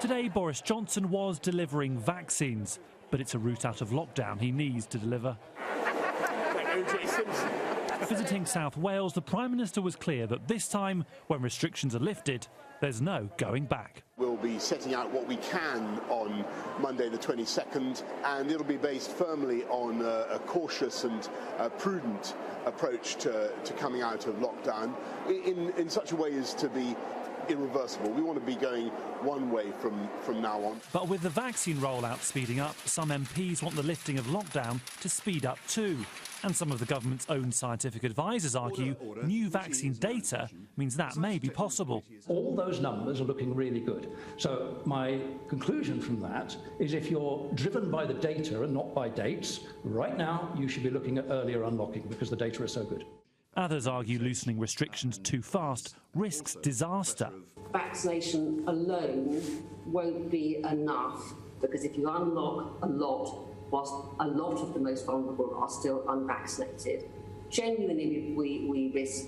Today, Boris Johnson was delivering vaccines, but it's a route out of lockdown he needs to deliver. Visiting South Wales, the Prime Minister was clear that this time, when restrictions are lifted, there's no going back. We'll be setting out what we can on Monday the 22nd, and it'll be based firmly on a cautious and prudent approach to coming out of lockdown in such a way as to be irreversible. We want to be going one way from now on. But with the vaccine rollout speeding up, some MPs want the lifting of lockdown to speed up too. And some of the government's own scientific advisers argue new vaccine data means that may be possible. All those numbers are looking really good. So my conclusion from that is if you're driven by the data and not by dates, right now you should be looking at earlier unlocking because the data is so good. Others argue loosening restrictions too fast risks disaster. Vaccination alone won't be enough because if you unlock a lot, whilst a lot of the most vulnerable are still unvaccinated, genuinely we risk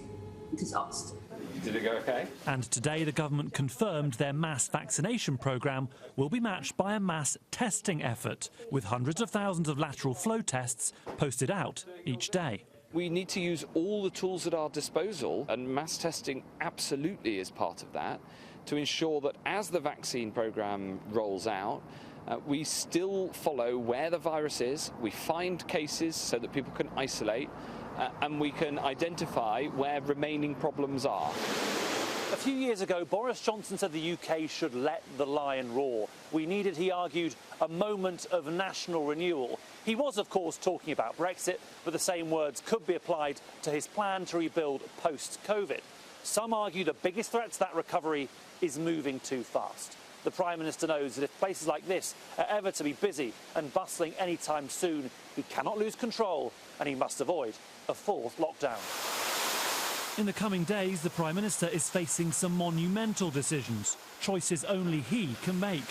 disaster. Did it go okay? And today the government confirmed their mass vaccination programme will be matched by a mass testing effort, with hundreds of thousands of lateral flow tests posted out each day. We need to use all the tools at our disposal, and mass testing absolutely is part of that, to ensure that as the vaccine programme rolls out, we still follow where the virus is, we find cases so that people can isolate, and we can identify where remaining problems are. A few years ago, Boris Johnson said the UK should let the lion roar. We needed, he argued, a moment of national renewal. He was, of course, talking about Brexit, but the same words could be applied to his plan to rebuild post-COVID. Some argue the biggest threat to that recovery is moving too fast. The Prime Minister knows that if places like this are ever to be busy and bustling anytime soon, he cannot lose control and he must avoid a fourth lockdown. In the coming days, the Prime Minister is facing some monumental decisions, choices only he can make.